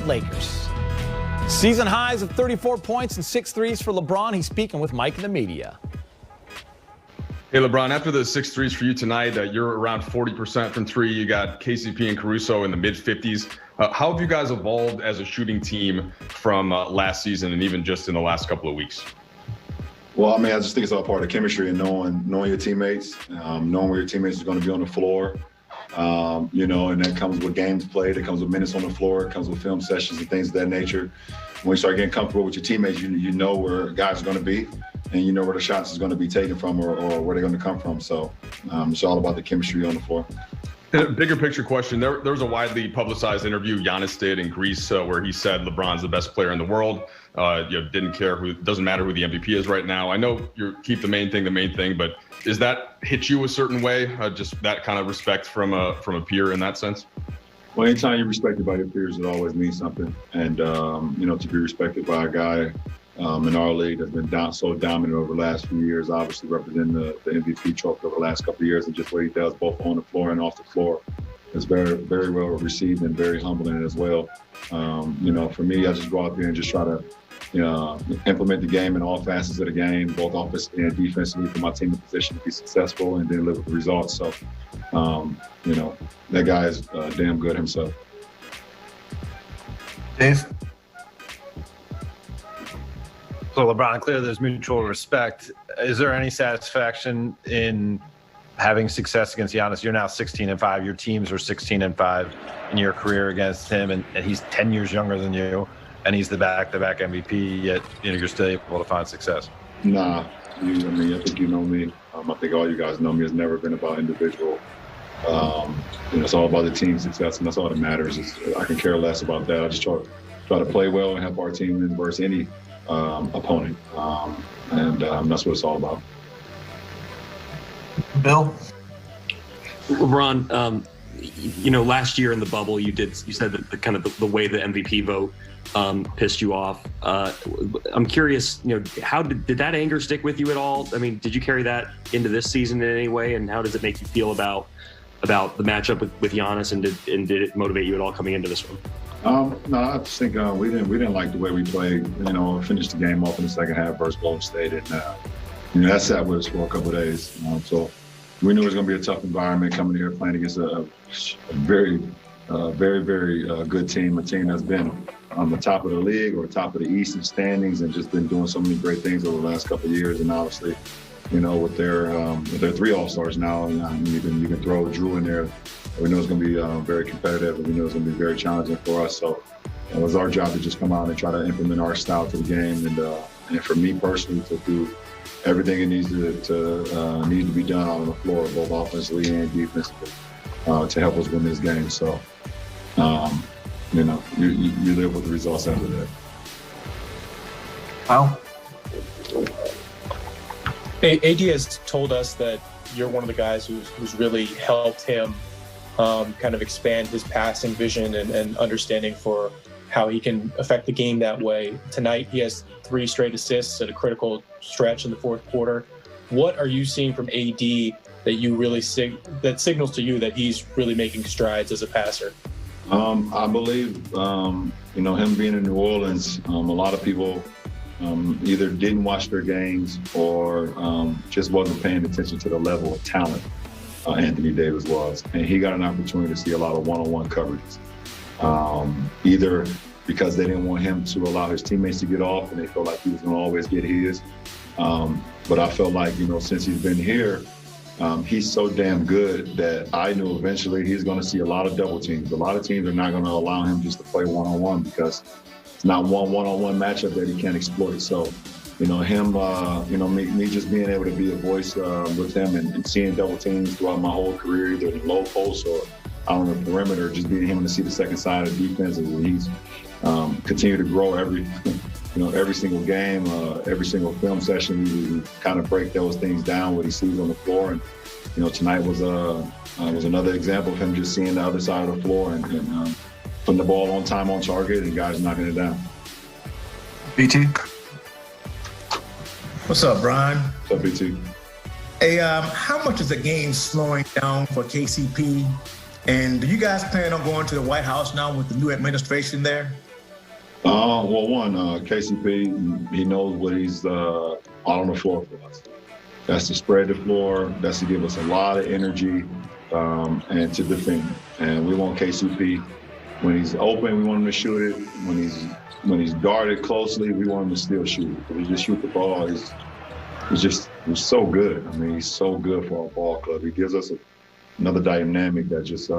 Lakers. Season highs of 34 points and 6 threes for LeBron. He's speaking with Mike in the media. Hey, LeBron, after the 6 threes for you tonight, you're around 40% from three. You got KCP and Caruso in the mid-50s. How have you guys evolved as a shooting team from last season and even just in the last couple of weeks? Well, I mean, I just think it's all part of chemistry and knowing your teammates, knowing where your teammates are going to be on the floor. And that comes with games played, it comes with minutes on the floor, it comes with film sessions and things of that nature. When you start getting comfortable with your teammates, you know where guys are going to be, and you know where the shots is going to be taken from or where they're going to come from. So it's all about the chemistry on the floor. Bigger picture question. There was a widely publicized interview Giannis did in Greece where he said LeBron's the best player in the world. Didn't care doesn't matter who the MVP is right now. I know you keep the main thing, but does that hit you a certain way? Just that kind of respect from a peer in that sense? Well, anytime you're respected by your peers, it always means something. And, to be respected by a guy in our league that's been so dominant over the last few years, obviously representing the MVP trophy over the last couple of years, and just what he does both on the floor and off the floor is very, very well received and very humbling as well. For me, I just go out there and just try to implement the game in all facets of the game, both offensively and defensively, for my team in position to be successful and then live with the results. So, that guy is damn good himself. Dave? So LeBron, clearly there's mutual respect. Is there any satisfaction in having success against Giannis? You're now 16-5. Your teams are 16-5 in your career against him, and he's 10 years younger than you, and he's the back-to-back MVP. Yet you're still able to find success. Nah, I think you know me. I think all you guys know me. It's never been about individual. It's all about the team success, and that's all that matters. I can care less about that. I just try to play well and help our team versus any opponent, and that's what it's all about. Bill? LeBron, last year in the bubble, you said that the way the MVP vote pissed you off. I'm curious, how did that anger stick with you at all? I mean, did you carry that into this season in any way, and how does it make you feel about the matchup with Giannis, and did it motivate you at all coming into this one? No, I just think we didn't like the way we played. Finished the game off in the second half versus Golden State, and that sat with us for a couple of days. So we knew it was going to be a tough environment coming here playing against a very, very good team, a team that's been on the top of the league or top of the Eastern standings and just been doing so many great things over the last couple of years. And obviously, with their 3 All-Stars now, and you can throw Drew in there. We know it's going to be very competitive, and we know it's going to be very challenging for us. So it was our job to just come out and try to implement our style to the game, and for me personally to do everything it needs to be done on the floor, both offensively and defensively, to help us win this game. So, you live with the results after that. Wow. AD has told us that you're one of the guys who's really helped him kind of expand his passing vision and understanding for how he can affect the game that way. Tonight, he has 3 straight assists at a critical stretch in the fourth quarter. What are you seeing from AD that you really that signals to you that he's really making strides as a passer? I believe, him being in New Orleans, a lot of people either didn't watch their games or just wasn't paying attention to the level of talent Anthony Davis was. And he got an opportunity to see a lot of one-on-one coverages, either because they didn't want him to allow his teammates to get off and they felt like he was going to always get his. But I felt like, since he's been here, he's so damn good that I knew eventually he's going to see a lot of double teams. A lot of teams are not going to allow him just to play one-on-one because it's not one-on-one matchup that he can't exploit. So, me just being able to be a voice with him and seeing double teams throughout my whole career, either in low post or out on the perimeter, just being able to see the second side of defense, and he's continued to grow every single game, every single film session. We kind of break those things down, what he sees on the floor. And, tonight was another example of him just seeing the other side of the floor and putting the ball on time, on target, and guys knocking it down. BT? What's up, Brian? What's up, BT? Hey, how much is the game slowing down for KCP? And do you guys plan on going to the White House now with the new administration there? Well, KCP, he knows what he's on the floor for us. That's to spread the floor. That's to give us a lot of energy and to defend. And we want KCP, when he's open, we want him to shoot it. When he's guarded closely, we want him to still shoot it. If he just shoot the ball, he's so good. I mean, he's so good for our ball club. He gives us another dynamic that just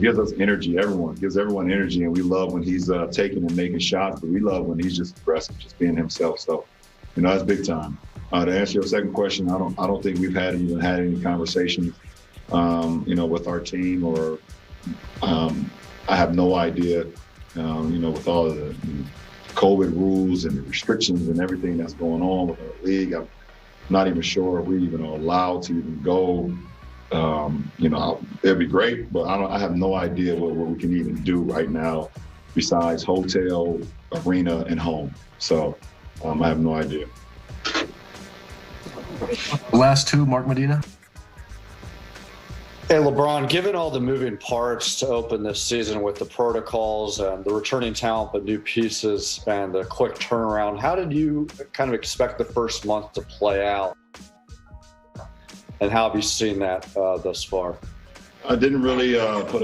gives us energy. Gives everyone energy, and we love when he's taking and making shots, but we love when he's just aggressive, just being himself. So, that's big time. To answer your second question, I don't think we've had any conversations, with our team, or I have no idea, with all of the COVID rules and the restrictions and everything that's going on with our league. I'm not even sure if we even are allowed to even go. It'd be great, but I have no idea what we can even do right now besides hotel, arena, and home. So I have no idea. The last two, Mark Medina. Hey, LeBron, given all the moving parts to open this season with the protocols and the returning talent, but new pieces and the quick turnaround, how did you kind of expect the first month to play out? And how have you seen that thus far? I didn't really put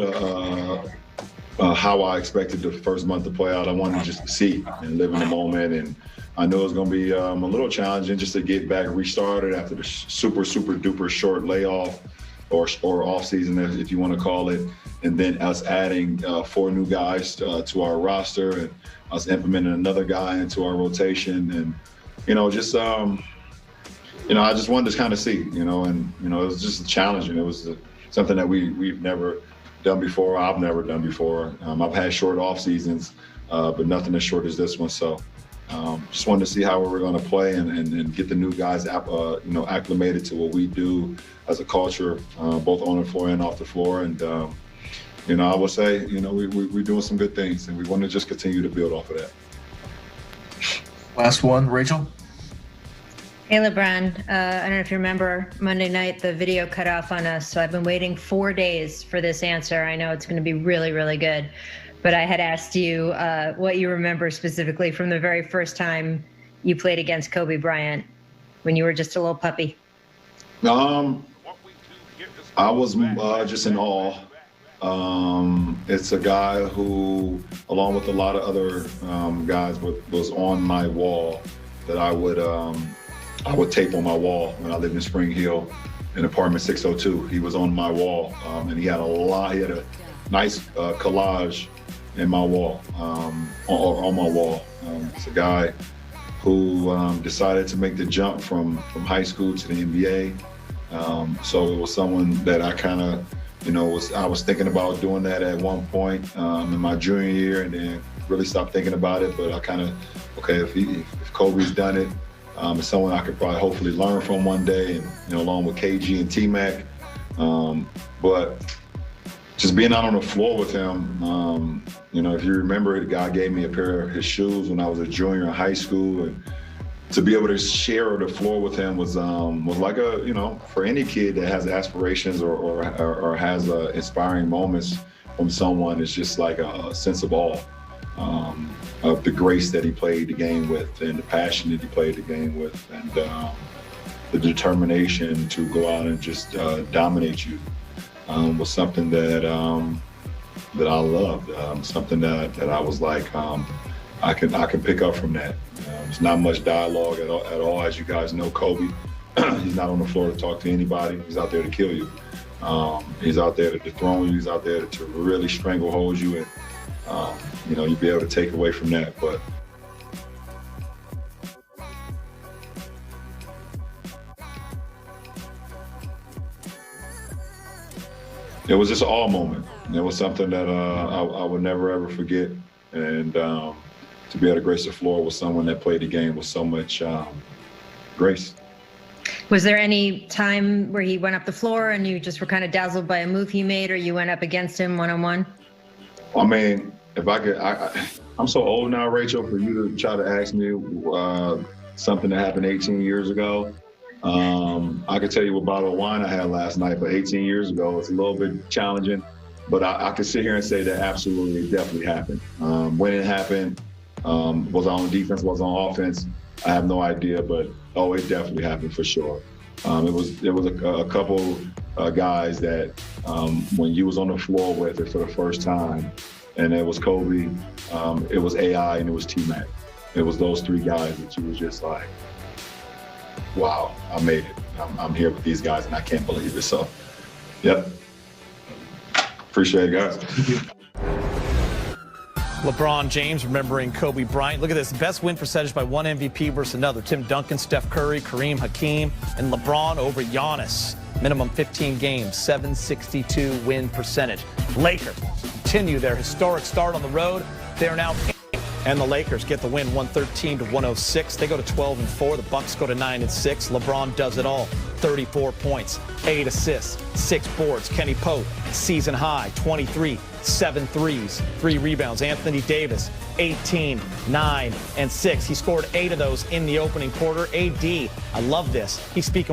how I expected the first month to play out. I wanted just to see and live in the moment. And I knew it was going to be a little challenging just to get back restarted after the super, super duper short layoff or off season, if you want to call it. And then us adding 4 new guys to our roster, and us implementing another guy into our rotation. And, I just wanted to kind of see, and, it was just challenging. It was something that we've never done before. I've never done before. I've had short off seasons, but nothing as short as this one. So just wanted to see how we were going to play and get the new guys, acclimated to what we do as a culture, both on the floor and off the floor. And, I would say, we're doing some good things, and we want to just continue to build off of that. Last one, Rachel. Hey, LeBron. I don't know if you remember Monday night, the video cut off on us. So I've been waiting 4 days for this answer. I know it's going to be really, really good. But I had asked you what you remember specifically from the very first time you played against Kobe Bryant when you were just a little puppy. I was just in awe. It's a guy who, along with a lot of other guys, was on my wall that I would tape on my wall when I lived in Spring Hill in apartment 602. He was on my wall, and he had a nice collage in my wall, on my wall. It's a guy who decided to make the jump from high school to the NBA. So it was someone that I kind of, I was thinking about doing that at one point in my junior year, and then really stopped thinking about it. But I kind of, if Kobe's done it, it's someone I could probably hopefully learn from one day, and along with KG and T-Mac. But just being out on the floor with him, if you remember, the guy gave me a pair of his shoes when I was a junior in high school, and to be able to share the floor with him was like for any kid that has aspirations or has inspiring moments from someone, it's just like a sense of awe. Of the grace that he played the game with, and the passion that he played the game with, and the determination to go out and just dominate you was something that I loved. Something that I was like, I can pick up from that. There's not much dialogue at all. As you guys know, Kobe, he's not on the floor to talk to anybody. He's out there to kill you. He's out there to dethrone you. He's out there to really stranglehold you, and you'll be able to take away from that. But it was just an awe moment. It was something that I would never, ever forget. And to be able to grace the floor with someone that played the game with so much grace. Was there any time where he went up the floor and you just were kind of dazzled by a move he made, or you went up against him one-on-one? I mean, if I could, I'm so old now, Rachel, for you to try to ask me something that happened 18 years ago. I could tell you what bottle of wine I had last night, but 18 years ago, it's a little bit challenging. But I could sit here and say that absolutely, it definitely happened. When it happened, was I on defense, was I on offense? I have no idea, but it definitely happened for sure. It was a couple guys that when you was on the floor with it for the first time, and it was Kobe, it was AI, and it was T-Mac. It was those three guys that you was just like, wow, I made it. I'm here with these guys, and I can't believe it. So, yep. Appreciate it, guys. LeBron James remembering Kobe Bryant. Look at this. Best win percentage by one MVP versus another. Tim Duncan, Steph Curry, Kareem Hakeem, and LeBron over Giannis. Minimum 15 games, 762 win percentage. Lakers continue their historic start on the road. They're now and the Lakers get the win 113-106. They go to 12-4. The Bucks go to 9-6. LeBron does it all. 34 points, 8 assists, 6 boards. Kenny Pope, season high, 23, 7 threes, 3 rebounds. Anthony Davis, 18, 9, and 6. He scored 8 of those in the opening quarter. AD, I love this. He's speaking